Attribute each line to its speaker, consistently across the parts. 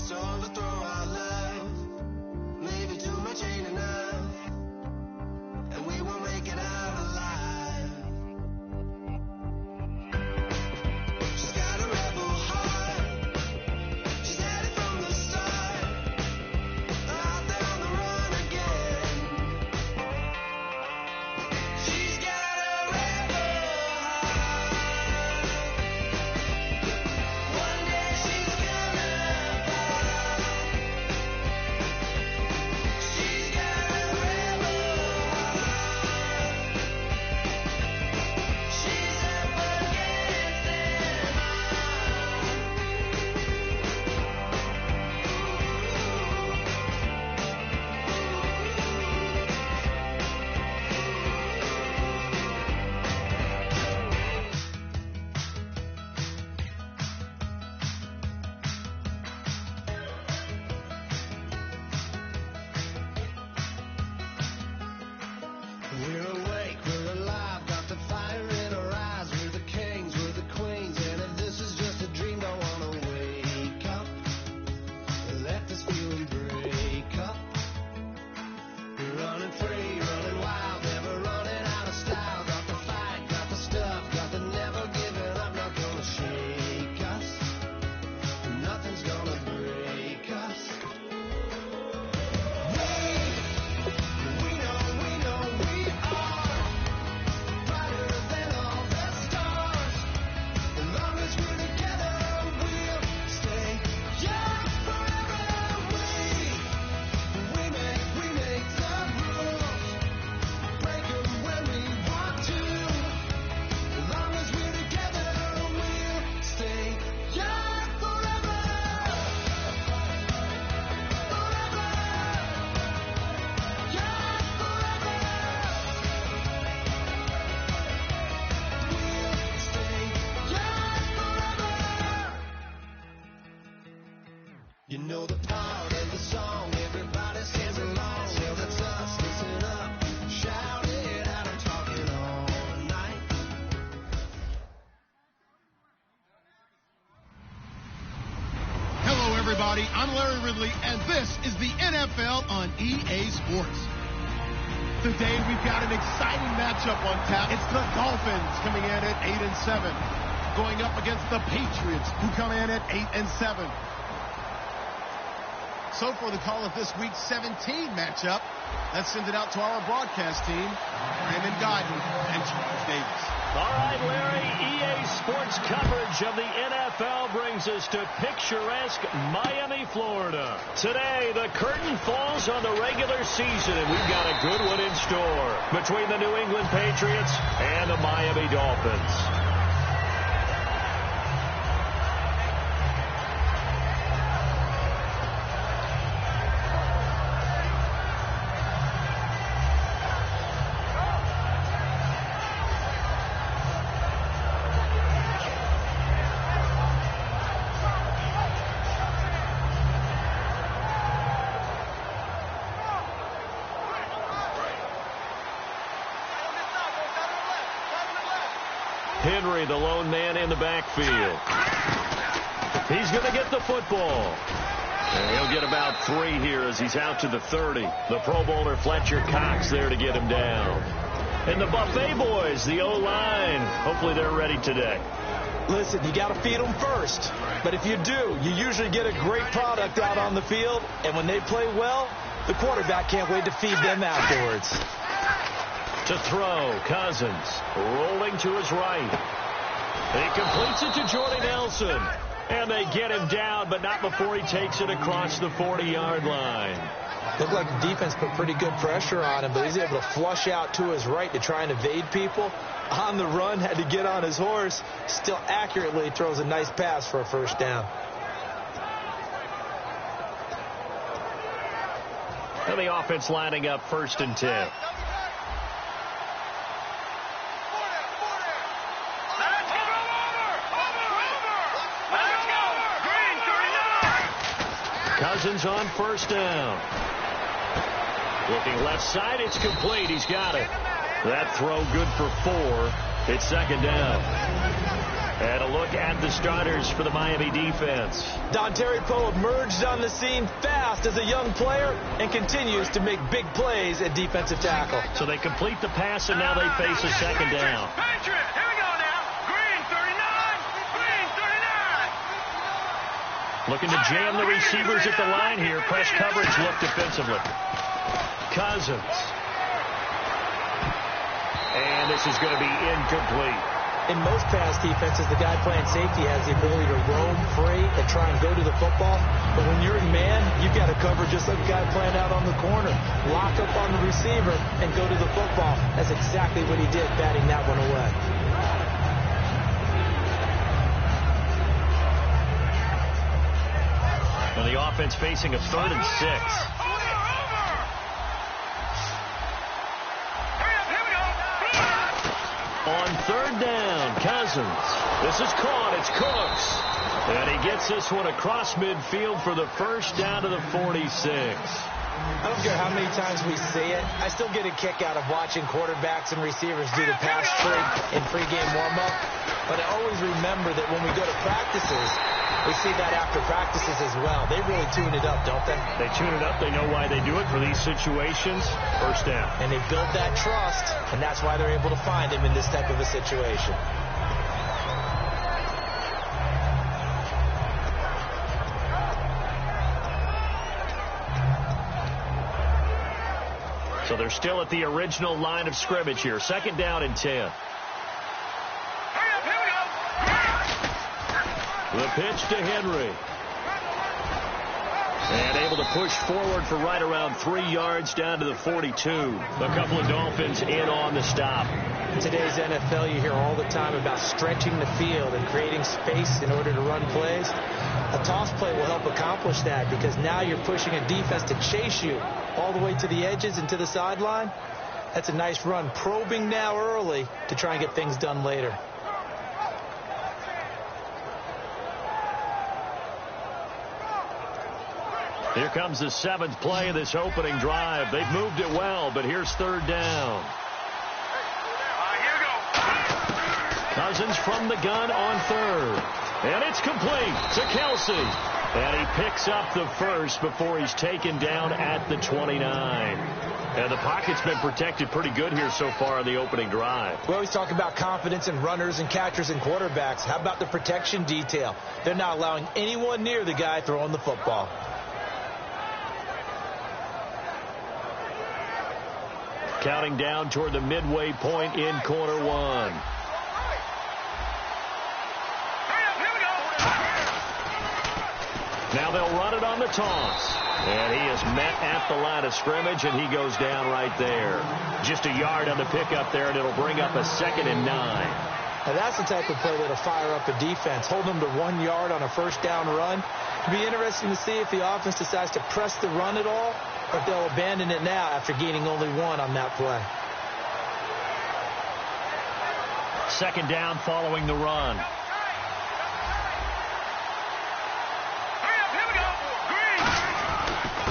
Speaker 1: to overthrow our love. Maybe too much ain't enough, and we won't make it out alive. She's got a rebel heart. She's had it from the start. Out there on the run again. She's got a rebel heart. One day she's gonna fall. She's got a rebel heart. She's up against them We're awake, we're alive, got the fire in our eyes. We're the kings, we're the queens, and if this is just a dream, don't wanna wake up. Let this feeling break up. We're running free, running wild, never running out of style. Got the fight, got the stuff, got the never giving up. Not gonna shake us, nothing's gonna break us. We know we are brighter than all the stars. As long as we're together, we'll stay young forever. We make the rules, break 'em when we want to. As long as we're together, we'll stay young forever. Forever. Young forever. We'll stay young forever. You know the part of the song, everybody sings along. Well, that's us, listen up, shout it out, I'm talking all night.
Speaker 2: Hello, everybody. I'm Larry Ridley, and this is the NFL on EA Sports. Today, we've got an exciting matchup on tap. It's the Dolphins coming in at 8-7, going up against the Patriots, who come in at 8-7. So for the call of this week's 17 matchup, let's send it out to our broadcast team, Raymond Godden and Charles Davis.
Speaker 3: All right, Larry, EA Sports coverage of the NFL brings us to picturesque Miami, Florida. Today, the curtain falls on the regular season, and we've got a good one in store between the New England Patriots and the Miami Dolphins. Henry, the lone man in the backfield. He's going to get the football. And he'll get about 3 here as he's out to the 30. The Pro Bowler Fletcher Cox there to get him down. And the Buffet boys, the O-line, hopefully they're ready today.
Speaker 4: Listen, you got to feed them first. But if you do, you usually get a great product out on the field. And when they play well, the quarterback can't wait to feed them afterwards.
Speaker 3: To throw, Cousins rolling to his right. He completes it to Jordy Nelson. And they get him down, but not before he takes it across the 40-yard line.
Speaker 4: Looked like the defense put pretty good pressure on him, but he's able to flush out to his right to try and evade people. On the run, had to get on his horse. Still accurately throws a nice pass for a first down.
Speaker 3: And the offense lining up 1st and 10. Cousins on 1st down. Looking left side, it's complete. He's got it. That throw good for 4. It's 2nd down. And a look at the starters for the Miami defense.
Speaker 4: Dontari Poe emerged on the scene fast as a young player and continues to make big plays at defensive tackle.
Speaker 3: So they complete the pass, and now they face a second down.
Speaker 5: Patriot, here we go now. Green 39, Green 39.
Speaker 3: Looking to jam the receivers at the line here. Press coverage look defensively. Cousins. And this is going to be incomplete.
Speaker 4: In most pass defenses, the guy playing safety has the ability to roam free and try and go to the football. But when you're in man, you've got to cover just like the guy playing out on the corner. Lock up on the receiver and go to the football. That's exactly what he did, batting that one away.
Speaker 3: Well, the offense facing a 3rd and 6. On 3rd down, Cousins. This is caught. It's Cooks. And he gets this one across midfield for the first down to the 46.
Speaker 4: I don't care how many times we see it. I still get a kick out of watching quarterbacks and receivers do the pass trick in pregame warm-up. But I always remember that when we go to practices, we see that after practices as well. They really tune it up, don't they?
Speaker 3: They tune it up. They know why they do it for these situations. First down.
Speaker 4: And they build that trust, and that's why they're able to find him in this type of a situation.
Speaker 3: So they're still at the original line of scrimmage here. 2nd down and 10. The pitch to Henry. And able to push forward for right around 3 yards down to the 42. A couple of Dolphins in on the stop.
Speaker 4: In today's NFL, you hear all the time about stretching the field and creating space in order to run plays. A toss play will help accomplish that because now you're pushing a defense to chase you all the way to the edges and to the sideline. That's a nice run, probing now early to try and get things done later.
Speaker 3: Here comes the 7th play of this opening drive. They've moved it well, but here's 3rd down. Cousins from the gun on 3rd. And it's complete to Kelsey. And he picks up the first before he's taken down at the 29. And the pocket's been protected pretty good here so far on the opening drive.
Speaker 4: We always talk about confidence in runners and catchers and quarterbacks. How about the protection detail? They're not allowing anyone near the guy throwing the football.
Speaker 3: Counting down toward the midway point in quarter 1. Now they'll run it on the toss. And he is met at the line of scrimmage, and he goes down right there. Just a yard on the pickup there, and it'll bring up a 2nd and 9.
Speaker 4: Now that's the type of play that'll fire up a defense. Hold them to 1 yard on a 1st down run. It'll be interesting to see if the offense decides to press the run at all, or if they'll abandon it now after gaining only 1 on that play.
Speaker 3: 2nd down following the run.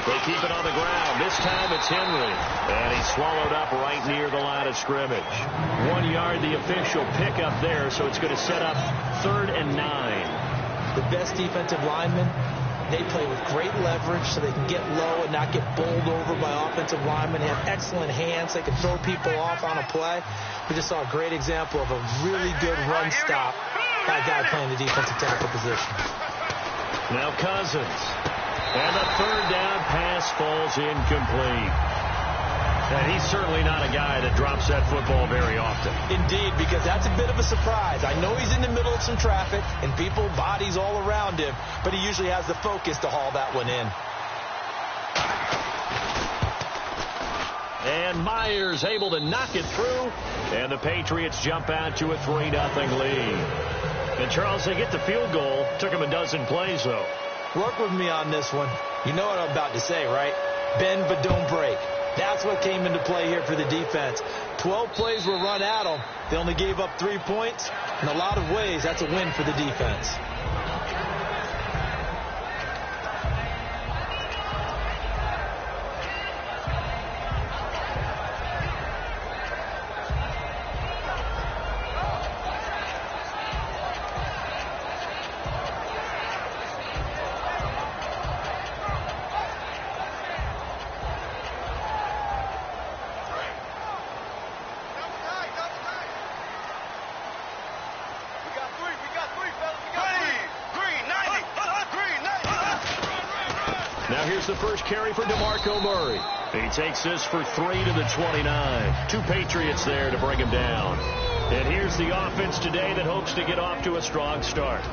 Speaker 3: They keep it on the ground. This time it's Henry. And he's swallowed up right near the line of scrimmage. 1 yard, the official pickup there, so it's going to set up 3rd and 9.
Speaker 4: The best defensive linemen, they play with great leverage so they can get low and not get bowled over by offensive linemen. They have excellent hands. They can throw people off on a play. We just saw a great example of a really good run stop by a guy playing the defensive tackle position.
Speaker 3: Now Cousins. And the 3rd down pass falls incomplete. And he's certainly not a guy that drops that football very often.
Speaker 4: Indeed, because that's a bit of a surprise. I know he's in the middle of some traffic and people, bodies all around him, but he usually has the focus to haul that one in.
Speaker 3: And Myers able to knock it through. And the Patriots jump out to a 3-0 lead. And Charles, they get the field goal. Took him a dozen plays, though.
Speaker 4: Work with me on this one. You know what I'm about to say, right? Bend but don't break. That's what came into play here for the defense. 12 plays were run at them. They only gave up 3 points. In a lot of ways, that's a win for the defense.
Speaker 3: Now here's the first carry for DeMarco Murray. He takes this for 3 to the 29. 2 Patriots there to bring him down. And here's the offense today that hopes to get off to a strong start.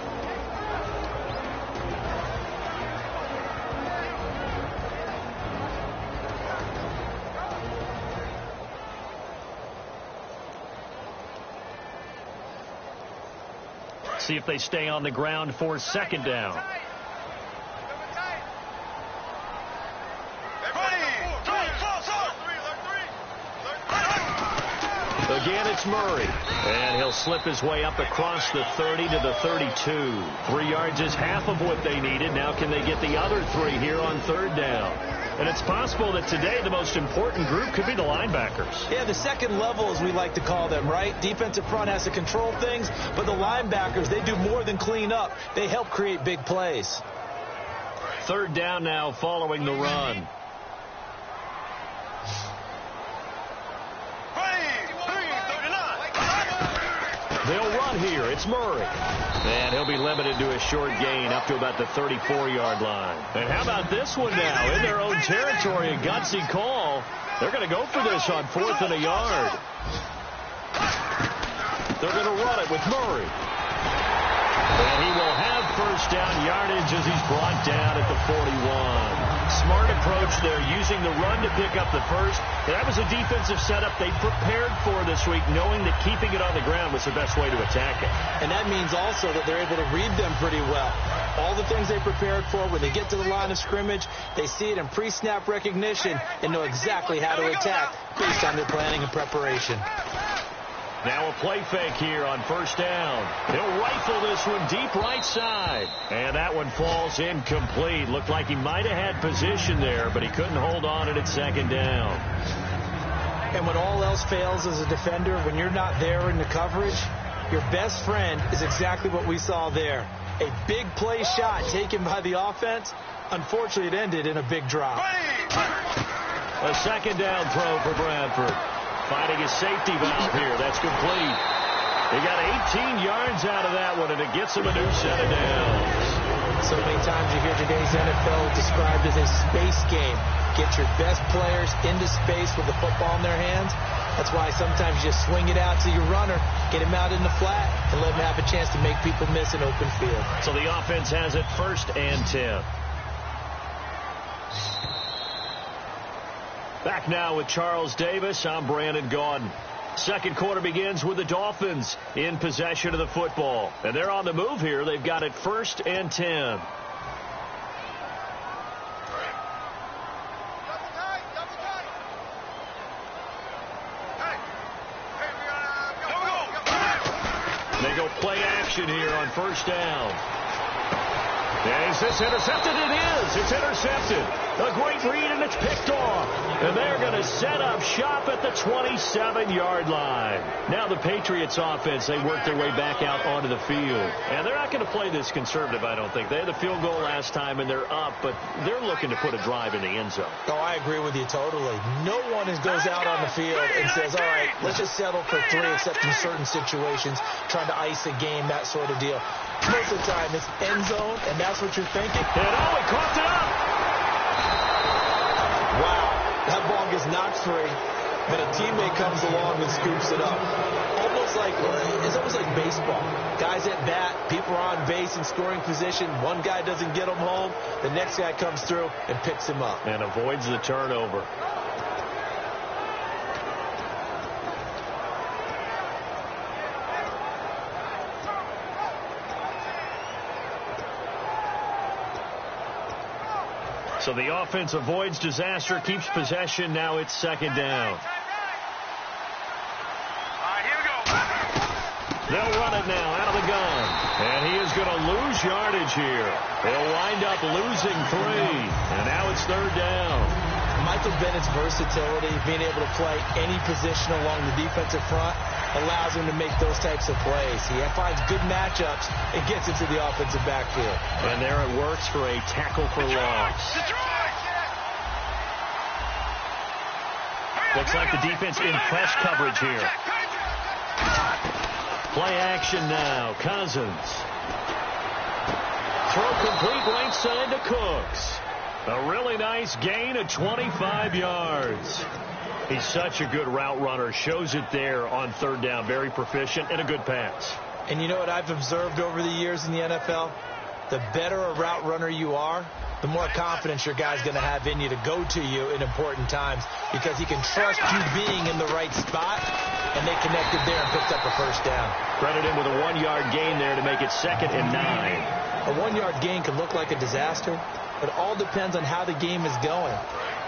Speaker 3: See if they stay on the ground for second down. Again, it's Murray. And he'll slip his way up across the 30 to the 32. 3 yards is half of what they needed. Now can they get the other 3 here on third down? And it's possible that today the most important group could be the linebackers.
Speaker 4: Yeah, the second level, as we like to call them, right? Defensive front has to control things, but the linebackers, they do more than clean up. They help create big plays.
Speaker 3: Third down now following the run. They'll run here. It's Murray. And he'll be limited to a short gain up to about the 34-yard line. And how about this one now? In their own territory, a gutsy call. They're going to go for this on 4th and a yard. They're going to run it with Murray. And he will have first down yardage as he's brought down at the 41. Smart approach there, using the run to pick up the first. That was a defensive setup they prepared for this week, knowing that keeping it on the ground was the best way to attack it.
Speaker 4: And that means also that they're able to read them pretty well. All the things they prepared for, when they get to the line of scrimmage, they see it in pre-snap recognition and know exactly how to attack based on their planning and preparation.
Speaker 3: Now a play fake here on first down. He'll rifle this one deep right side. And that one falls incomplete. Looked like he might have had position there, but he couldn't hold on at second down.
Speaker 4: And when all else fails as a defender, when you're not there in the coverage, your best friend is exactly what we saw there. A big play shot taken by the offense. Unfortunately, it ended in a big drop.
Speaker 3: A second down throw for Bradford. Finding his safety valve here. That's complete. They got 18 yards out of that one, and it gets him a new set of downs.
Speaker 4: So many times you hear today's NFL described as a space game. Get your best players into space with the football in their hands. That's why sometimes you just swing it out to your runner, get him out in the flat, and let him have a chance to make people miss an open field.
Speaker 3: So the offense has it 1st and 10. Back now with Charles Davis. I'm Brandon Gaudin. Second quarter begins with the Dolphins in possession of the football. And they're on the move here. They've got it 1st and 10. They go play action here on first down. Is this intercepted? It is. It's intercepted. A great read, and it's picked off. And they're going to set up shop at the 27-yard line. Now the Patriots offense, they work their way back out onto the field. And they're not going to play this conservative, I don't think. They had the field goal last time, and they're up, but they're looking to put a drive in the end zone.
Speaker 4: Oh, I agree with you totally. No one goes out on the field and says, all right, let's just settle for 3, except in certain situations, trying to ice a game, that sort of deal. Most of the time, it's end zone, and that's what you're thinking.
Speaker 3: And oh, he caught it up.
Speaker 4: Wow, that ball gets knocked free, but a teammate comes along and scoops it up. It's almost like baseball. Guys at bat, people are on base in scoring position. One guy doesn't get him home. The next guy comes through and picks him up.
Speaker 3: And avoids the turnover. So the offense avoids disaster, keeps possession. Now it's second down. They'll run it now out of the gun. And he is going to lose yardage here. They'll wind up losing 3. And now it's third down.
Speaker 4: Michael Bennett's versatility, being able to play any position along the defensive front, allows him to make those types of plays. He finds good matchups and gets into the offensive backfield.
Speaker 3: And there it works for a tackle for loss. Looks like the defense in press coverage here. Play action now. Cousins. Throw complete right side to Cooks. A really nice gain of 25 yards. He's such a good route runner. Shows it there on third down. Very proficient and a good pass.
Speaker 4: And you know what I've observed over the years in the NFL? The better a route runner you are, the more confidence your guy's going to have in you to go to you in important times, because he can trust you being in the right spot, and they connected there and picked up a first down.
Speaker 3: Credit him with a 1-yard gain there to make it 2nd and 9.
Speaker 4: A 1-yard gain can look like a disaster, but it all depends on how the game is going.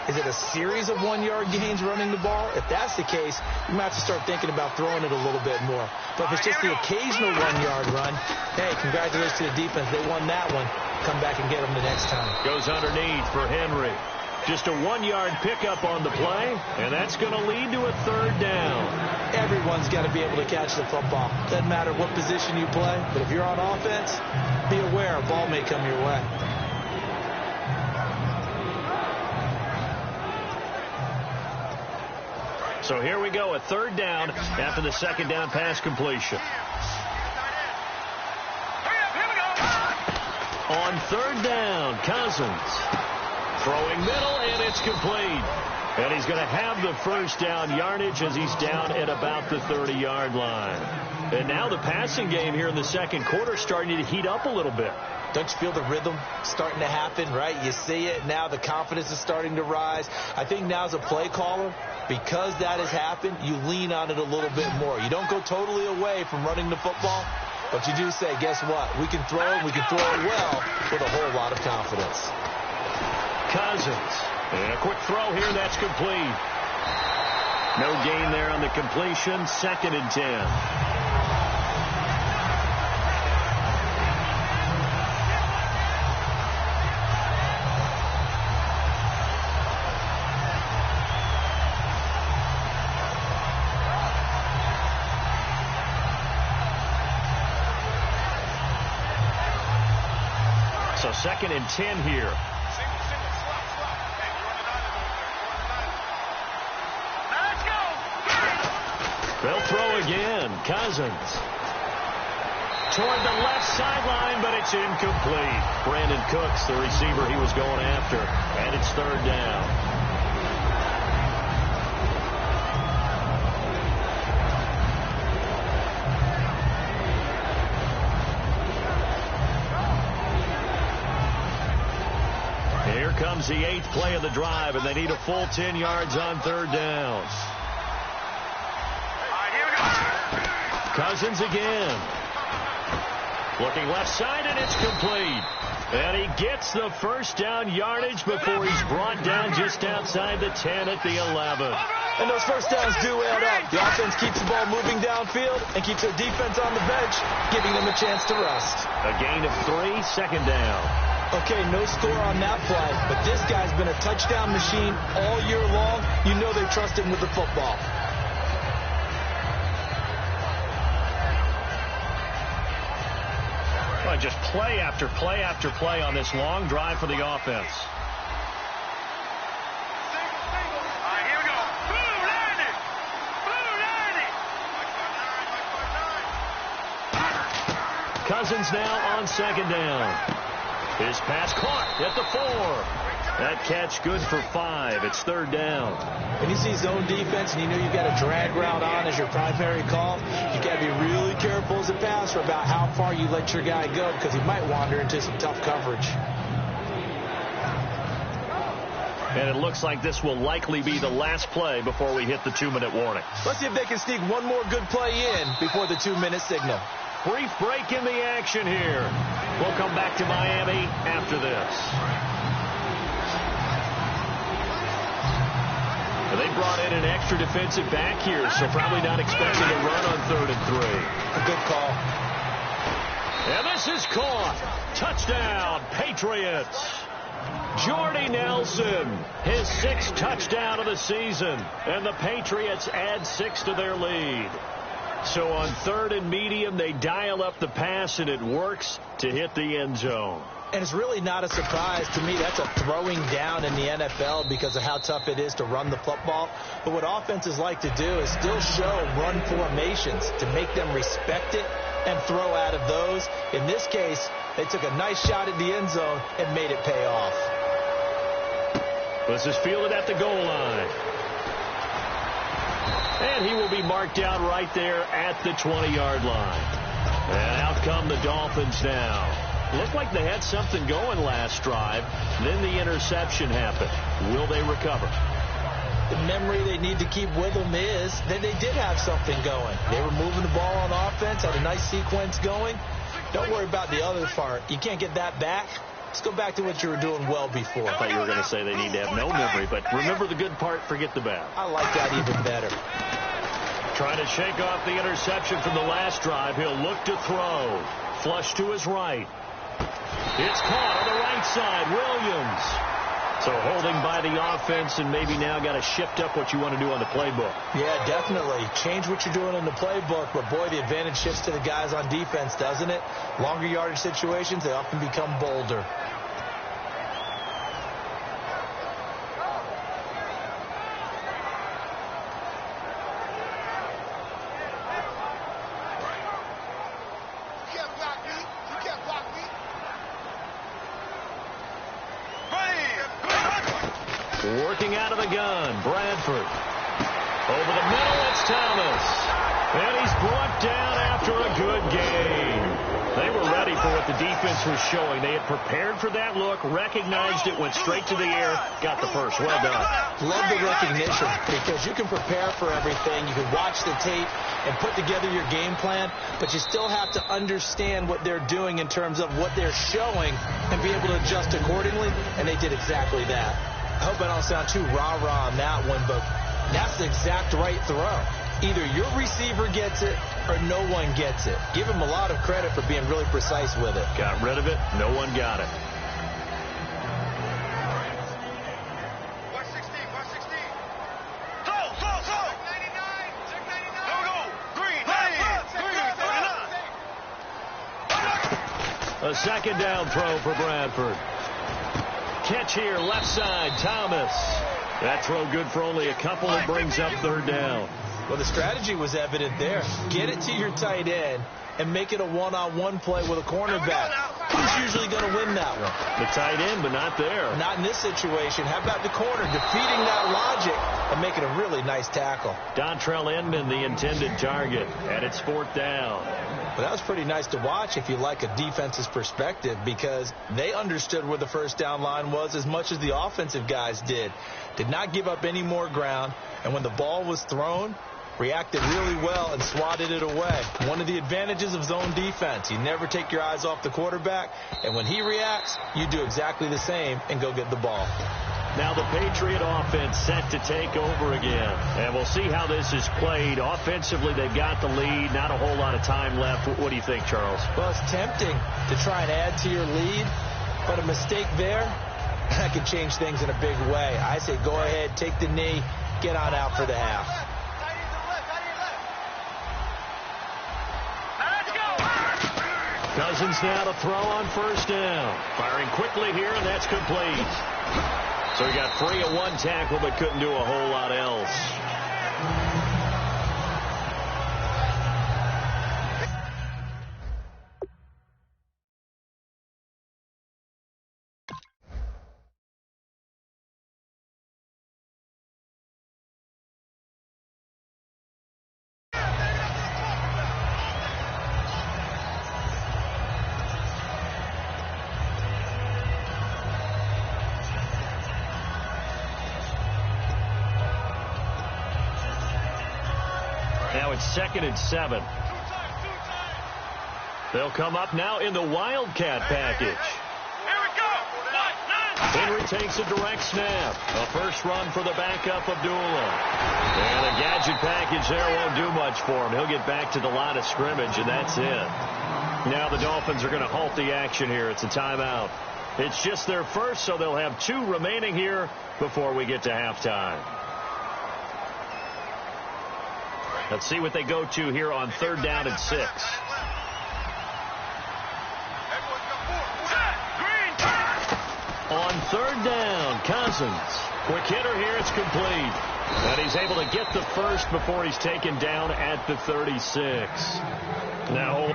Speaker 4: Is it a series of 1-yard gains running the ball? If that's the case, you might have to start thinking about throwing it a little bit more. But if it's just the occasional 1-yard run, hey, congratulations to the defense. They won that one. Come back and get them the next time.
Speaker 3: Goes underneath for Henry. Just a 1-yard pickup on the play, and that's going to lead to a 3rd down.
Speaker 4: Everyone's got to be able to catch the football. Doesn't matter what position you play, but if you're on offense, be aware a ball may come your way.
Speaker 3: So here we go, a 3rd down after the 2nd down pass completion. On 3rd down, Cousins. Throwing middle, and it's complete. And he's going to have the first down yardage as he's down at about the 30-yard line. And now the passing game here in the second quarter starting to heat up a little bit.
Speaker 4: Don't you feel the rhythm starting to happen, right? You see it now. The confidence is starting to rise. I think now as a play caller, because that has happened, you lean on it a little bit more. You don't go totally away from running the football, but you do say, guess what? We can throw it. We can throw it well with a whole lot of confidence.
Speaker 3: Cousins. And a quick throw here. That's complete. No gain there on the completion. 2nd and 10. So 2nd and 10 here. They'll throw again. Cousins. Toward the left sideline, but it's incomplete. Brandon Cooks, the receiver he was going after. And it's 3rd down. Here comes the 8th play of the drive, and they need a full 10 yards on 3rd down. Cousins again. Looking left side, and it's complete. And he gets the first down yardage before he's brought down just outside the 10 at the 11.
Speaker 4: And those first downs do add up. The offense keeps the ball moving downfield and keeps their defense on the bench, giving them a chance to rest.
Speaker 3: A gain of 3, 2nd down.
Speaker 4: Okay, no score on that play, but this guy's been a touchdown machine all year long. You know they trust him with the football.
Speaker 3: Well, just play after play after play on this long drive for the offense.
Speaker 5: Here we go. Blue landing.
Speaker 3: Cousins now on 2nd down. His pass caught at the 4. That catch good for 5. It's 3rd down.
Speaker 4: When you see zone defense and you know you've got a drag route on as your primary call, you got to be really careful as a passer about how far you let your guy go, because he might wander into some tough coverage.
Speaker 3: And it looks like this will likely be the last play before we hit the 2-minute warning.
Speaker 4: Let's see if they can sneak one more good play in before the 2-minute signal.
Speaker 3: Brief break in the action here. We'll come back to Miami after this. They brought in an extra defensive back here, so probably not expecting a run on 3rd and 3.
Speaker 4: A good call.
Speaker 3: And this is caught. Touchdown, Patriots. Jordy Nelson, his 6th touchdown of the season, and the Patriots add 6 to their lead. So on 3rd and medium, they dial up the pass, and it works to hit the end zone.
Speaker 4: And it's really not a surprise to me. That's a throwing down in the NFL because of how tough it is to run the football. But what offenses like to do is still show run formations to make them respect it and throw out of those. In this case, they took a nice shot at the end zone and made it pay off.
Speaker 3: This is fielded at the goal line. And he will be marked down right there at the 20-yard line. And out come the Dolphins now. Looked like they had something going last drive. Then the interception happened. Will they recover?
Speaker 4: The memory they need to keep with them is that they did have something going. They were moving the ball on offense, had a nice sequence going. Don't worry about the other part. You can't get that back. Let's go back to what you were doing well before.
Speaker 3: I thought you were going to say they need to have no memory, but remember the good part, forget the bad.
Speaker 4: I like that even better.
Speaker 3: Trying to shake off the interception from the last drive. He'll look to throw. Flush to his right. It's caught on the right side. Williams. So holding by the offense, and maybe now got to shift up what you want to do on the playbook.
Speaker 4: Yeah, definitely. Change what you're doing in the playbook, but boy, the advantage shifts to the guys on defense, doesn't it? Longer yardage situations, they often become bolder.
Speaker 3: Working out of the gun, Bradford. Over the middle, it's Thomas. And he's brought down after a good game. They were ready for what the defense was showing. They had prepared for that look, recognized it, went straight to the air, got the first. Well done.
Speaker 4: Love the recognition, because you can prepare for everything. You can watch the tape and put together your game plan, but you still have to understand what they're doing in terms of what they're showing and be able to adjust accordingly, and they did exactly that. I hope I don't sound too rah-rah on that one, but that's the exact right throw. Either your receiver gets it or no one gets it. Give him a lot of credit for being really precise with it.
Speaker 3: Got rid of it. No one got it. A second down throw for Bradford. Catch here, left side, Thomas. That throw good for only a couple. It brings up third down.
Speaker 4: Well, the strategy was evident there. Get it to your tight end and make it a one-on-one play with a cornerback. Who's usually going to win that one?
Speaker 3: The tight end, but not there.
Speaker 4: Not in this situation. How about the corner defeating that logic and making a really nice tackle?
Speaker 3: Dontrell Inman, the intended target, and it's fourth down.
Speaker 4: But that was pretty nice to watch if you like a defense's perspective, because they understood where the first down line was as much as the offensive guys did. Did not give up any more ground, and when the ball was thrown, reacted really well and swatted it away. One of the advantages of zone defense, you never take your eyes off the quarterback, and when he reacts, you do exactly the same and go get the ball.
Speaker 3: Now the Patriot offense set to take over again. And we'll see how this is played. Offensively, they've got the lead. Not a whole lot of time left. What do you think, Charles?
Speaker 4: Well, it's tempting to try and add to your lead, but a mistake there, that could change things in a big way. I say go ahead, take the knee, get on out for the half.
Speaker 3: Cousins now to throw on first down. Firing quickly here, and that's complete. So he got free of one tackle, but couldn't do a whole lot else. Now it's 2nd and 7. They'll come up now in the Wildcat package. Henry takes a direct snap. A first run for the backup Abdullah. And the gadget package there won't do much for him. He'll get back to the line of scrimmage, and that's it. Now the Dolphins are going to halt the action here. It's a timeout. It's just their first, so they'll have 2 remaining here before we get to halftime. Let's see what they go to here on 3rd down and 6. On 3rd down, Cousins. Quick hitter here, it's complete. And he's able to get the first before he's taken down at the 36. Now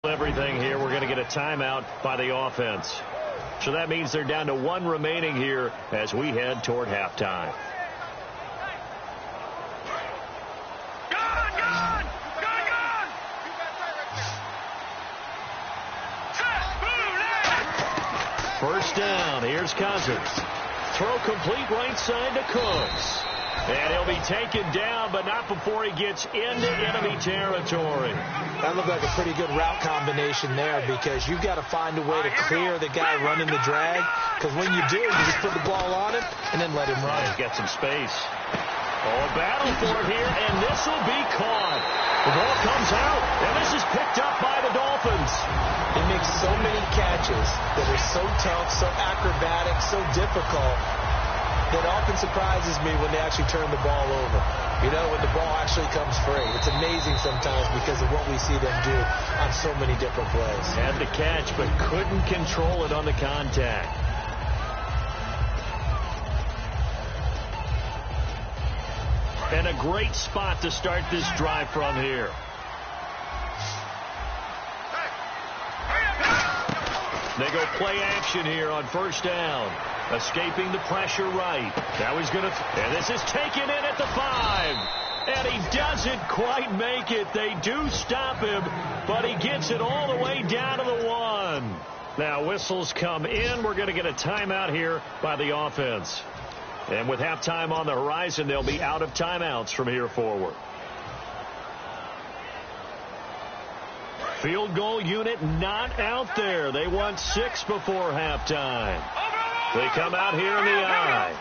Speaker 3: Everything here, we're going to get a timeout by the offense. So that means they're down to 1 remaining here as we head toward halftime. First down, here's Cousins. Throw complete right side to Cooks. And he'll be taken down, but not before he gets into enemy territory.
Speaker 4: That looked like a pretty good route combination there because you've got to find a way to clear the guy running the drag. Because when you do, you just put the ball on him and then let him run.
Speaker 3: He's got some space. Oh, a battle for it here, and this will be caught. The ball comes out, and this is picked up by the Dolphins.
Speaker 4: He makes so many catches that are so tough, so acrobatic, so difficult. That often surprises me when they actually turn the ball over. You know, when the ball actually comes free. It's amazing sometimes because of what we see them do on so many different plays.
Speaker 3: Had the catch, but couldn't control it on the contact. And a great spot to start this drive from here. They go play action here on first down. Escaping the pressure right. Now he's going to... And this is taken in at the 5. And he doesn't quite make it. They do stop him, but he gets it all the way down to the 1. Now whistles come in. We're going to get a timeout here by the offense. And with halftime on the horizon, they'll be out of timeouts from here forward. Field goal unit not out there. They want 6 before halftime. They come out here in the eye.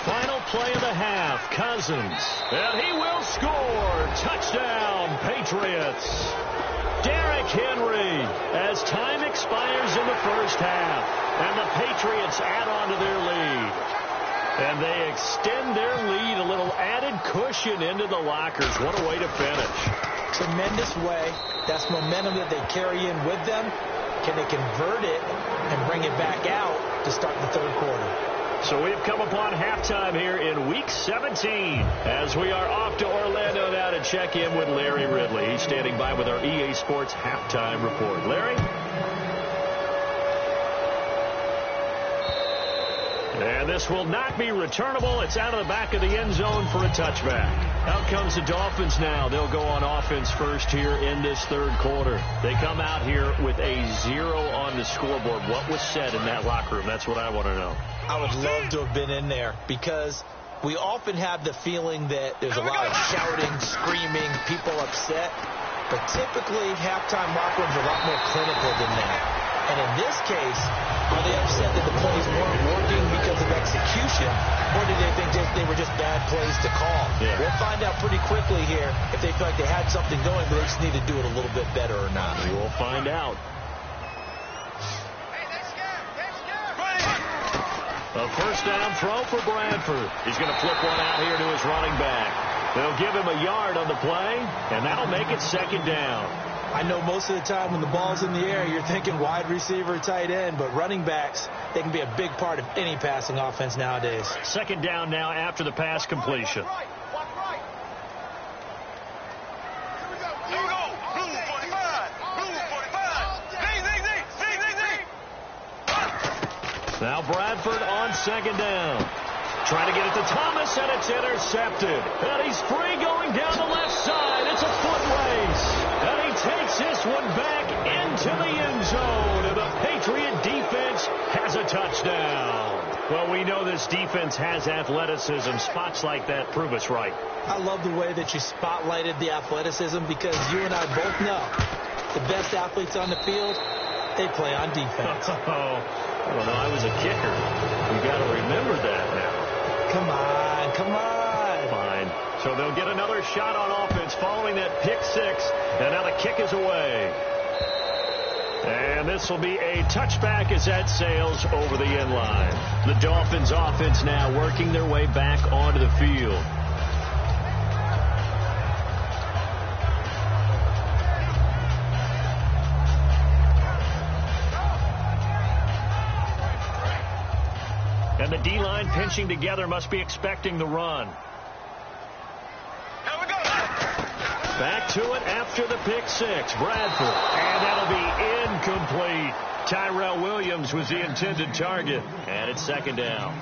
Speaker 3: Final play of the half, Cousins. And he will score. Touchdown, Patriots. Derrick Henry, as time expires in the first half, and the Patriots add on to their lead. And they extend their lead, a little added cushion into the lockers. What a way to finish.
Speaker 4: Tremendous way. That's momentum that they carry in with them. Can they convert it and bring it back out to start the third quarter?
Speaker 3: So we've come upon halftime here in Week 17 as we are off to Orlando now to check in with Larry Ridley. He's standing by with our EA Sports halftime report. Larry? And this will not be returnable. It's out of the back of the end zone for a touchback. Out comes the Dolphins now. They'll go on offense first here in this third quarter. They come out here with a 0 on the scoreboard. What was said in that locker room? That's what I want to know.
Speaker 4: I would love to have been in there because we often have the feeling that there's a lot of shouting, screaming, people upset. But typically, halftime locker rooms are a lot more clinical than that. And in this case, are they upset that the plays weren't working because of execution, or do they think they were just bad plays to call?
Speaker 3: Yeah.
Speaker 4: We'll find out pretty quickly here if they feel like they had something going, but they just need to do it a little bit better or not.
Speaker 3: We will find out. A first down throw for Bradford. He's going to flip one out here to his running back. They'll give him a yard on the play, and that'll make it second down.
Speaker 4: I know most of the time when the ball's in the air, you're thinking wide receiver, tight end, but running backs, they can be a big part of any passing offense nowadays.
Speaker 3: Second down now after the pass completion. Now Bradford on second down. Trying to get it to Thomas, and it's intercepted. And he's free going down the left side. It's a foot race. And he takes this one back into the end zone. And the Patriot defense has a touchdown. Well, we know this defense has athleticism. Spots like that prove us right.
Speaker 4: I love the way that you spotlighted the athleticism because you and I both know the best athletes on the field, they play on defense.
Speaker 3: I don't know. I was a kicker. We've got to remember that now.
Speaker 4: Come on, come on.
Speaker 3: Fine. So they'll get another shot on offense following that pick six. And now the kick is away. And this will be a touchback as that sails over the end line. The Dolphins offense now working their way back onto the field. And the D-line pinching together must be expecting the run.
Speaker 5: Here we go.
Speaker 3: Back to it after the pick six. Bradford. And that'll be incomplete. Tyrell Williams was the intended target. And it's second down.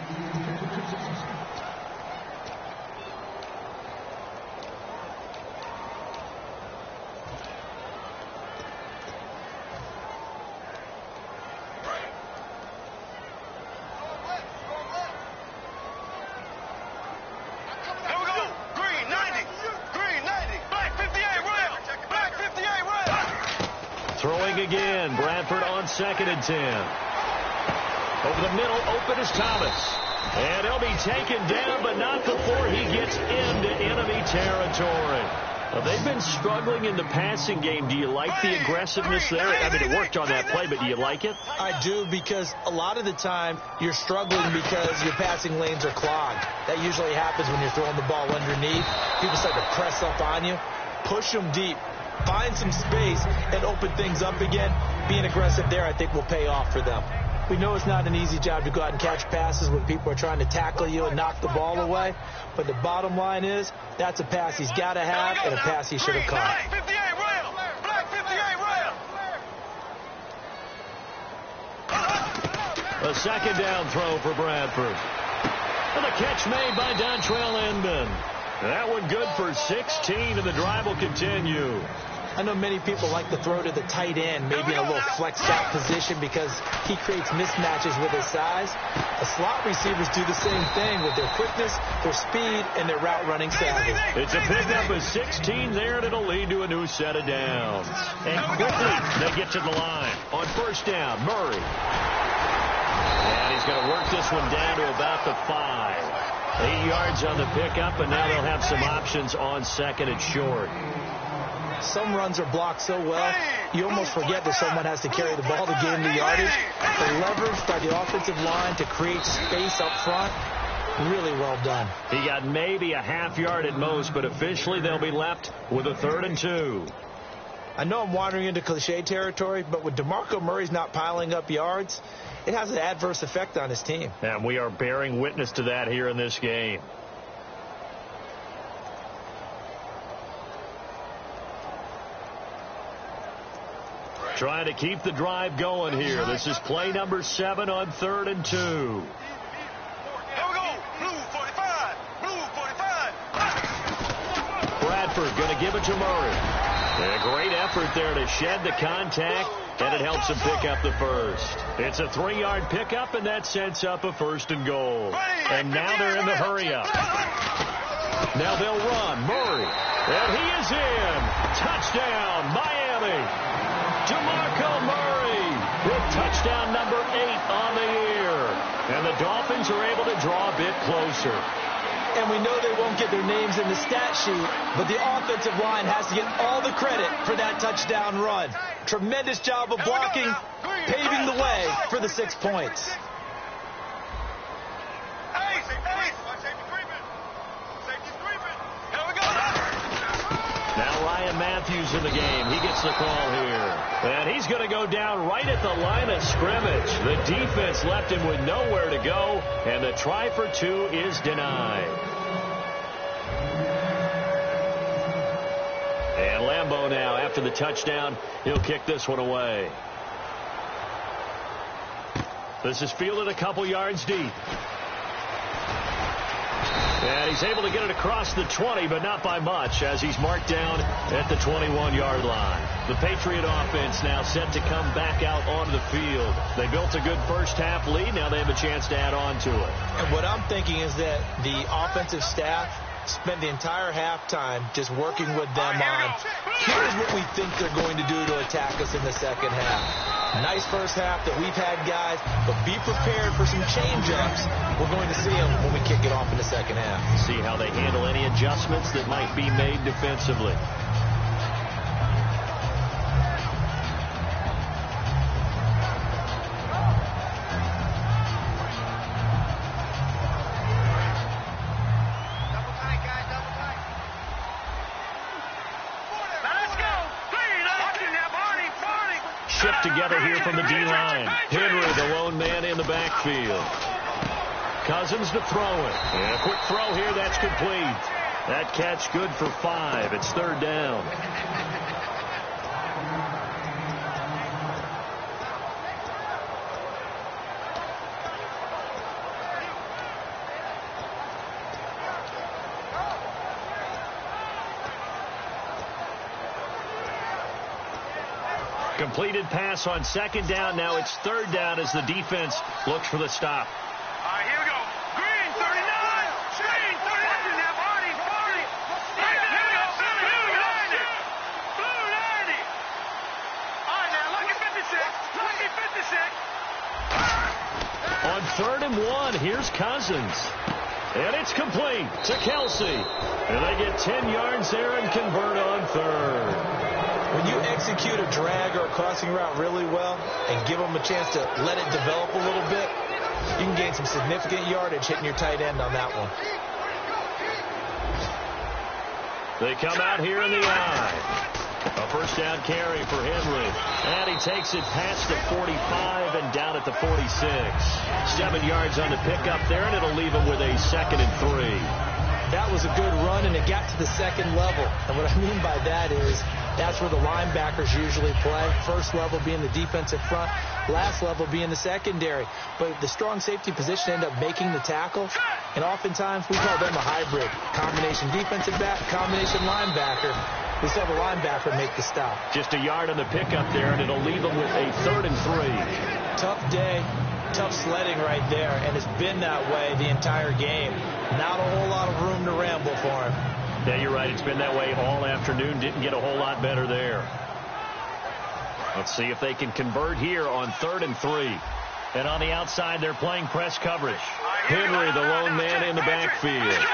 Speaker 3: Again, Bradford on 2nd and 10. Over the middle, open is Thomas. And he'll be taken down, but not before he gets into enemy territory. They've been struggling in the passing game. Do you like the aggressiveness there? I mean, it worked on that play, but do you like it?
Speaker 4: I do, because a lot of the time you're struggling because your passing lanes are clogged. That usually happens when you're throwing the ball underneath. People start to press up on you. Push them deep. Find some space and open things up again. Being aggressive there, I think, will pay off for them. We know it's not an easy job to go out and catch passes when people are trying to tackle you and knock the ball away. But the bottom line is, that's a pass he's got to have and a pass he should have caught.
Speaker 3: A second down throw for Bradford. And a catch made by Dontrell Inman. That one good for 16, and the drive will continue.
Speaker 4: I know many people like to throw to the tight end, maybe in a little flexed out position, because he creates mismatches with his size. The slot receivers do the same thing with their quickness, their speed, and their route running savvy.
Speaker 3: It's a pickup of 16 there, and it'll lead to a new set of downs. And quickly, they get to the line. On first down, Murray. And he's going to work this one down to about the 5. 8 yards on the pickup, and now they'll have some options on 2nd and short.
Speaker 4: Some runs are blocked so well, you almost forget that someone has to carry the ball to gain the yardage. The leverage by the offensive line to create space up front, really well done.
Speaker 3: He got maybe a half yard at most, but officially they'll be left with a 3rd and 2.
Speaker 4: I know I'm wandering into cliche territory, but with DeMarco Murray's not piling up yards, it has an adverse effect on his team.
Speaker 3: And we are bearing witness to that here in this game. Trying to keep the drive going here. This is play number 7 on 3rd and 2.
Speaker 5: Here we go. Blue 45. Blue 45.
Speaker 3: Bradford going to give it to Murray. And a great effort there to shed the contact, and it helps him pick up the first. It's a 3-yard pickup, and that sets up a 1st and goal. And now they're in the hurry-up. Now they'll run. Murray. And he is in. Touchdown, Miami. DeMarco Murray with touchdown number 8 on the year. And the Dolphins are able to draw a bit closer.
Speaker 4: And we know they won't get their names in the stat sheet, but the offensive line has to get all the credit for that touchdown run. Tremendous job of blocking, paving the way for the 6 points.
Speaker 3: Now Ryan Matthews in the game. He gets the call here. And he's going to go down right at the line of scrimmage. The defense left him with nowhere to go, and the try for 2 is denied. And Lambeau now, after the touchdown, he'll kick this one away. This is fielded a couple yards deep. And he's able to get it across the 20, but not by much, as he's marked down at the 21-yard line. The Patriot offense now set to come back out onto the field. They built a good first-half lead. Now they have a chance to add on to it.
Speaker 4: And what I'm thinking is that the offensive staff spent the entire halftime just working with them on, here's what we think they're going to do to attack us in the second half. Nice first half that we've had, guys, but be prepared for some change-ups. We're going to see them when we kick it off in the second half.
Speaker 3: See how they handle any adjustments that might be made defensively. Together here from the D-line. Henry, the lone man in the backfield. Cousins to throw it. And a quick throw here. That's complete. That catch good for 5. It's 3rd down. Completed pass on 2nd down. Now it's 3rd down as the defense looks for the stop.
Speaker 5: All right, here we go. Green, 39. Green, 39. Now, Barney. Here we go. Blue 90. Blue 90. All right, now, lucky 56. Lucky 56.
Speaker 3: On 3rd and 1, here's Cousins. And it's complete to Kelsey. And they get 10 yards there and convert on 3rd.
Speaker 4: When you execute a drag or a crossing route really well and give them a chance to let it develop a little bit, you can gain some significant yardage hitting your tight end on that one.
Speaker 3: They come out here in the eye. A 1st down carry for Henry. And he takes it past the 45 and down at the 46. 7 yards on the pickup there, and it'll leave him with a 2nd and 3.
Speaker 4: That was a good run, and it got to the 2nd level. And what I mean by that is that's where the linebackers usually play. 1st level being the defensive front, last level being the secondary. But the strong safety position ended up making the tackle, and oftentimes we call them a hybrid. Combination defensive back, combination linebacker. We saw the linebacker make the stop.
Speaker 3: Just a yard on the pickup there, and it'll leave him with a 3rd and 3.
Speaker 4: Tough day, tough sledding right there, and it's been that way the entire game. Not a whole lot of room to ramble for him.
Speaker 3: Yeah, you're right. It's been that way all afternoon. Didn't get a whole lot better there. Let's see if they can convert here on 3rd and 3. And on the outside, they're playing press coverage. Henry, the lone man in the backfield.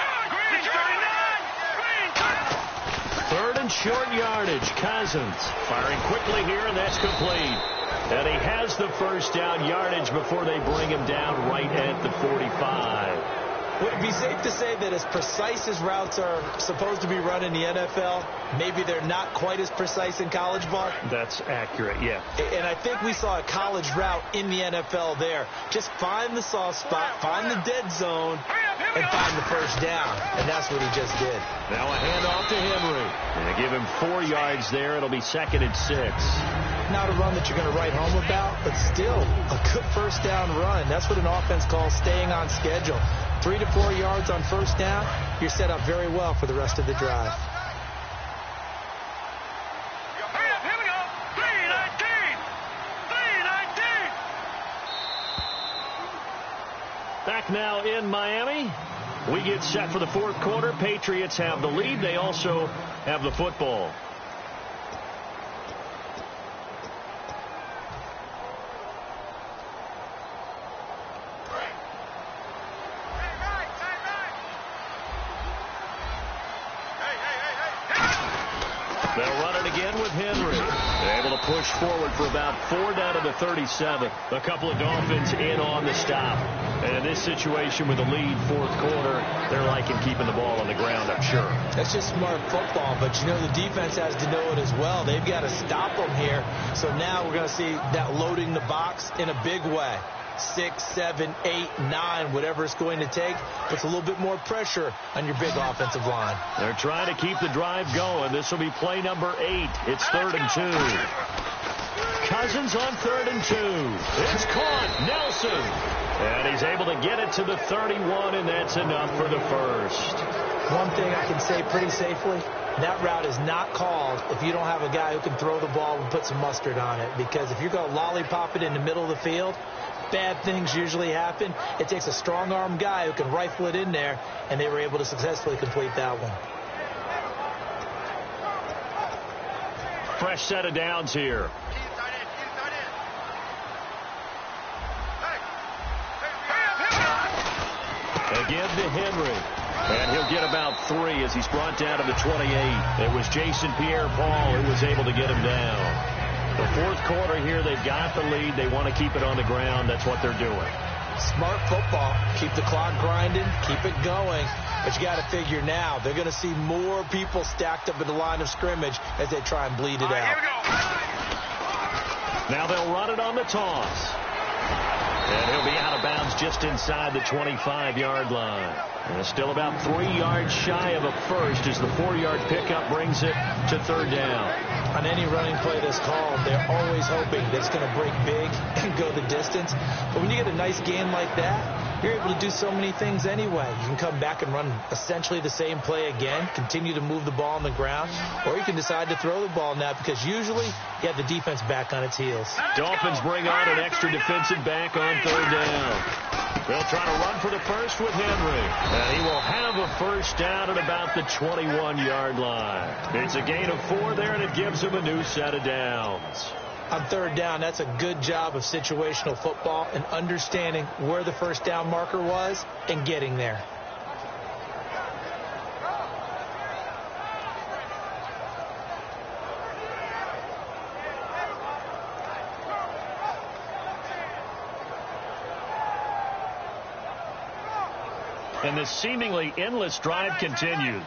Speaker 3: 3rd and short yardage. Cousins firing quickly here, and that's complete. And he has the 1st down yardage before they bring him down right at the 45.
Speaker 4: Would it be safe to say that as precise as routes are supposed to be run in the NFL, maybe they're not quite as precise in college ball?
Speaker 3: That's accurate, yeah.
Speaker 4: And I think we saw a college route in the NFL there. Just find the soft spot, find the dead zone, and find the 1st down. And that's what he just did.
Speaker 3: Now a handoff to Henry. And they give him 4 yards there. It'll be 2nd and 6.
Speaker 4: Not a run that you're going to write home about, but still a good 1st down run. That's what an offense calls staying on schedule. 3 to 4 yards on 1st down, you're set up very well for the rest of the drive.
Speaker 5: Here we go. 319. 319.
Speaker 3: Back now in Miami. We get set for the 4th quarter. Patriots have the lead. They also have the football. They'll run it again with Henry. They're able to push forward for about 4 down to the 37. A couple of Dolphins in on the stop. And in this situation with the lead 4th quarter, they're liking keeping the ball on the ground, I'm sure.
Speaker 4: That's just smart football, but you know the defense has to know it as well. They've got to stop them here. So now we're going to see that loading the box in a big way. 6, 7, 8, 9, whatever it's going to take, puts a little bit more pressure on your big offensive line.
Speaker 3: They're trying to keep the drive going. This will be play number 8. It's 3rd and 2. Cousins on 3rd and 2. It's caught. Nelson. And he's able to get it to the 31, and that's enough for the 1st.
Speaker 4: One thing I can say pretty safely, that route is not called if you don't have a guy who can throw the ball and put some mustard on it. Because if you're going to lollipop it in the middle of the field, bad things usually happen. It takes a strong-arm guy who can rifle it in there, and they were able to successfully complete that one.
Speaker 3: Fresh set of downs here. Again to Henry. And he'll get about 3 as he's brought down to the 28. It was Jason Pierre-Paul who was able to get him down. The 4th quarter here, they've got the lead. They want to keep it on the ground. That's what they're doing.
Speaker 4: Smart football. Keep the clock grinding. Keep it going. But you got to figure now, they're going to see more people stacked up at the line of scrimmage as they try and bleed it out.
Speaker 3: Now they'll run it on the toss. And he'll be out of bounds just inside the 25-yard line. And still about 3 yards shy of a first as the 4-yard pickup brings it to third down.
Speaker 4: On any running play that's called, they're always hoping that it's going to break big and go the distance. But when you get a nice gain like that, you're able to do so many things anyway. You can come back and run essentially the same play again, continue to move the ball on the ground, or you can decide to throw the ball now because usually you have the defense back on its heels.
Speaker 3: Dolphins bring on an extra defensive back on third down. They'll try to run for the first with Henry. And he will have a first down at about the 21-yard line. It's a gain of 4 there, and it gives him a new set of downs.
Speaker 4: On third down, that's a good job of situational football and understanding where the first down marker was and getting there.
Speaker 3: And this seemingly endless drive continues.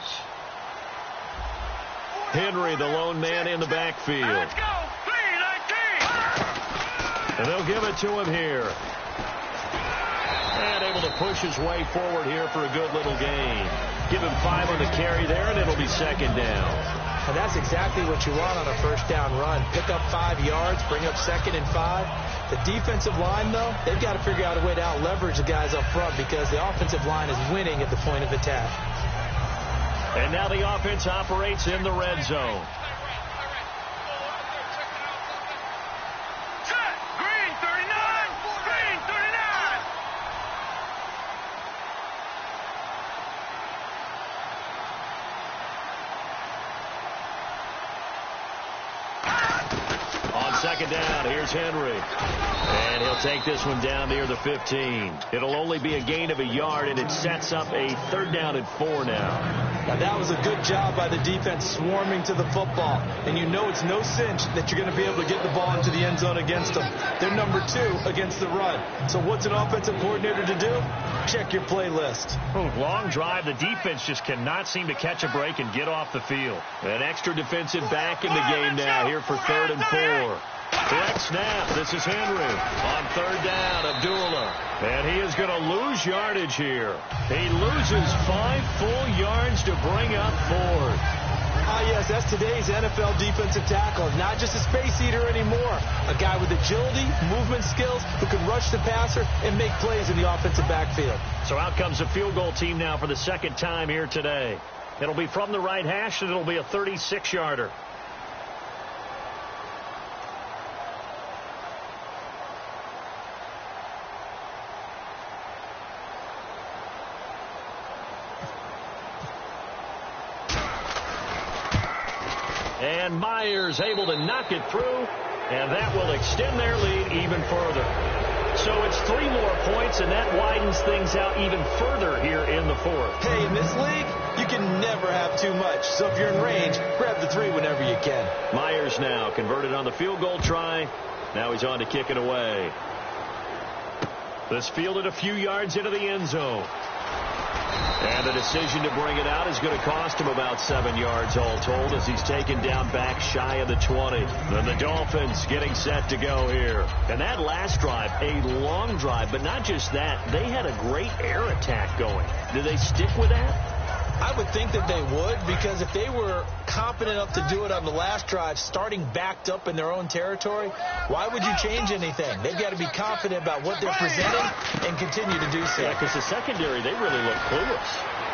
Speaker 3: Henry, the lone man in the backfield.
Speaker 5: Let's go. 3-19.
Speaker 3: And they'll give it to him here. And able to push his way forward here for a good little gain. Give him 5 on the carry there, and it'll be second down.
Speaker 4: And that's exactly what you want on a first down run. Pick up 5 yards, bring up 2nd and 5. The defensive line, though, they've got to figure out a way to out-leverage the guys up front because the offensive line is winning at the point of attack.
Speaker 3: And now the offense operates in the red zone.
Speaker 5: Set. Green 39. Green 39.
Speaker 3: On second down, here's Henry. And he'll take this one down near the 15. It'll only be a gain of a yard, and it sets up a third down and 4 now.
Speaker 4: Now, that was a good job by the defense swarming to the football. And you know it's no cinch that you're going to be able to get the ball into the end zone against them. They're number 2 against the run. So what's an offensive coordinator to do? Check your playlist.
Speaker 3: Oh, long drive. The defense just cannot seem to catch a break and get off the field. An extra defensive back in the game now here for 3rd and 4. Direct snap. This is Henry. On third down, Abdullah. And he is going to lose yardage here. He loses 5 full yards to bring up 4th.
Speaker 4: Ah, yes, that's today's NFL defensive tackle. Not just a space eater anymore. A guy with agility, movement skills, who can rush the passer and make plays in the offensive backfield.
Speaker 3: So out comes a field goal team now for the second time here today. It'll be from the right hash, and it'll be a 36-yarder. And Myers able to knock it through, and that will extend their lead even further. So it's 3 more points, and that widens things out even further here in the 4th.
Speaker 4: Hey, in this league, you can never have too much. So if you're in range, grab the 3 whenever you can.
Speaker 3: Myers now converted on the field goal try. Now he's on to kick it away. This fielded a few yards into the end zone. And the decision to bring it out is going to cost him about 7 yards all told as he's taken down back shy of the 20. Then the Dolphins getting set to go here. And that last drive, a long drive, but not just that. They had a great air attack going. Do they stick with that?
Speaker 4: I would think that they would, because if they were confident enough to do it on the last drive, starting backed up in their own territory, why would you change anything? They've got to be confident about what they're presenting and continue to do so.
Speaker 3: Yeah, because the secondary, they really look clueless.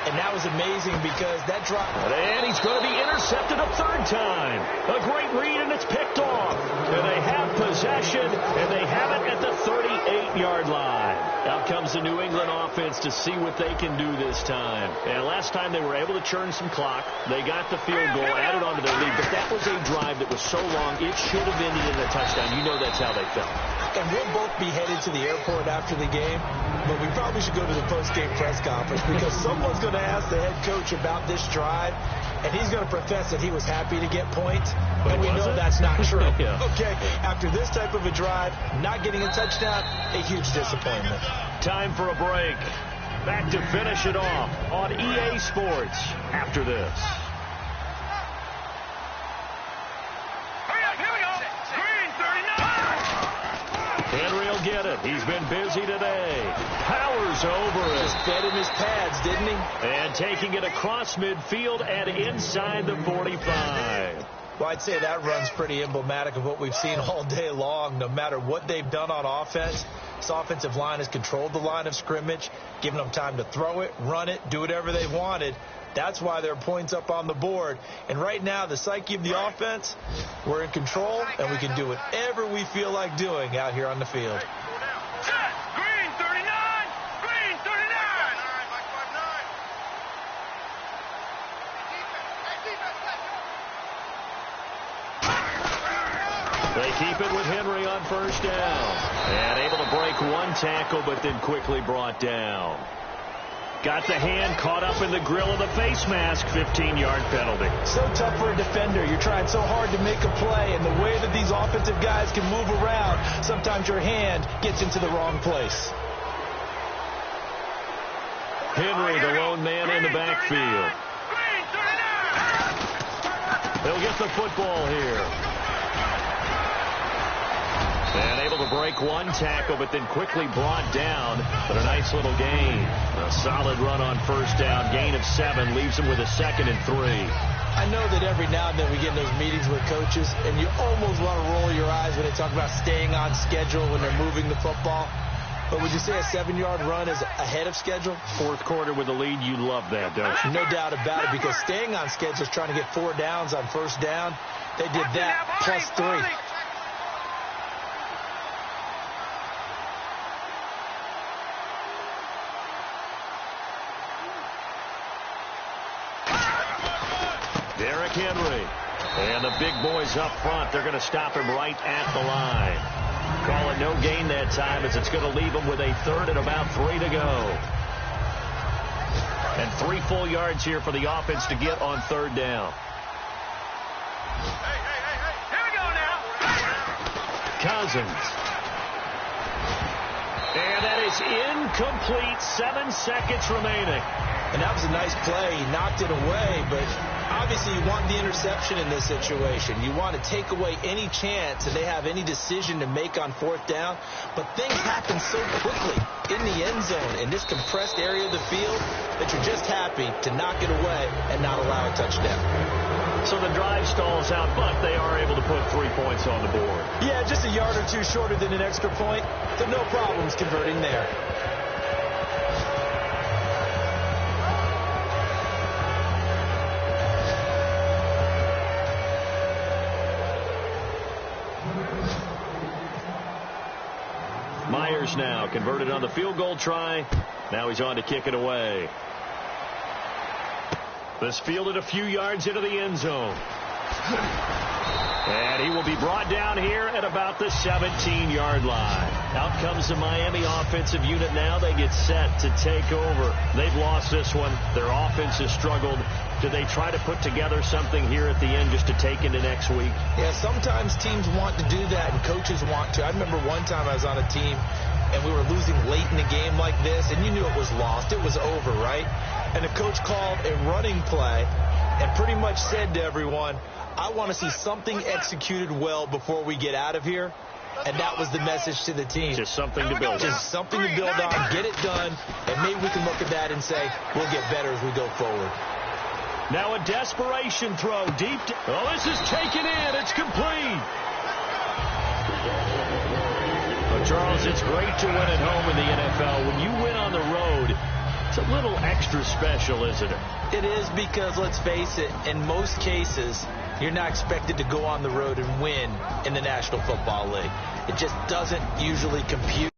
Speaker 4: And that was amazing because that drop.
Speaker 3: And he's going to be intercepted a 3rd time. A great read, and it's picked off. And they have possession, and they have it at the 38-yard line. Out comes the New England offense to see what they can do this time. And last time they were able to churn some clock. They got the field goal, added on to their lead. But that was a drive that was so long, it should have ended in a touchdown. You know that's how they felt.
Speaker 4: And we'll both be headed to the airport after the game, but we probably should go to the post-game press conference because someone's going to ask the head coach about this drive, and he's going to profess that he was happy to get points, and we know that's not true.
Speaker 3: Yeah.
Speaker 4: Okay, after this type of a drive, not getting a touchdown, a huge disappointment.
Speaker 3: Time for a break. Back to finish it off on EA Sports after this. Henry will get it. He's been busy today. Powers over it.
Speaker 4: Just fed him his pads, didn't he?
Speaker 3: And taking it across midfield and inside the 45.
Speaker 4: Well, I'd say that run's pretty emblematic of what we've seen all day long. No matter what they've done on offense, this offensive line has controlled the line of scrimmage, given them time to throw it, run it, do whatever they wanted. That's why there are points up on the board. And right now, the psyche of the offense, we're in control, and we can do whatever we feel like doing out here on the field.
Speaker 5: Green 39! Green 39!
Speaker 3: They keep it with Henry on first down. And able to break one tackle, but then quickly brought down. Got the hand caught up in the grill of the face mask. 15-yard penalty.
Speaker 4: So tough for a defender. You're trying so hard to make a play, and the way that these offensive guys can move around, sometimes your hand gets into the wrong place.
Speaker 3: Henry, the lone man in the backfield. They'll get the football here. And able to break one tackle, but then quickly brought down. But a nice little gain. A solid run on first down. Gain of 7 leaves him with a 2nd and 3.
Speaker 4: I know that every now and then we get in those meetings with coaches, and you almost want to roll your eyes when they talk about staying on schedule when they're moving the football. But would you say a 7-yard run is ahead of schedule?
Speaker 3: Fourth quarter with the lead, you love that, don't you?
Speaker 4: No doubt about it, because staying on schedule is trying to get 4 downs on first down. They did that plus 3.
Speaker 3: Derrick Henry. And the big boys up front, they're going to stop him right at the line. Call it no gain that time, as it's going to leave him with a 3rd and about 3 to go. And 3 full yards here for the offense to get on 3rd down.
Speaker 5: Hey. Here we go now.
Speaker 3: Cousins. And that is incomplete. 7 seconds remaining.
Speaker 4: And that was a nice play. He knocked it away, but obviously you want the interception in this situation. You want to take away any chance that they have any decision to make on 4th down. But things happen so quickly in the end zone in this compressed area of the field that you're just happy to knock it away and not allow a touchdown.
Speaker 3: So the drive stalls out, but they are able to put 3 points on the board.
Speaker 4: Yeah, just a yard or 2 shorter than an extra point, so no problems converting there.
Speaker 3: Myers now converted on the field goal try. Now he's on to kick it away. This fielded a few yards into the end zone. And he will be brought down here at about the 17-yard line. Out comes the Miami offensive unit now. They get set to take over. They've lost this one. Their offense has struggled. Do they try to put together something here at the end just to take into next week?
Speaker 4: Yeah, sometimes teams want to do that and coaches want to. I remember one time I was on a team and we were losing late in the game like this, and you knew it was lost. It was over, right? And the coach called a running play and pretty much said to everyone, I want to see something executed well before we get out of here. And that was the message to the team.
Speaker 3: Just something to build on.
Speaker 4: Just something to build on, get it done, and maybe we can look at that and say, we'll get better as we go forward.
Speaker 3: Now a desperation throw deep. Oh, this is taken in. It's complete. Well, Charles, it's great to win at home in the NFL. When you win on the road, it's a little extra special, isn't it?
Speaker 4: It is, because, let's face it, in most cases, you're not expected to go on the road and win in the National Football League. It just doesn't usually compute.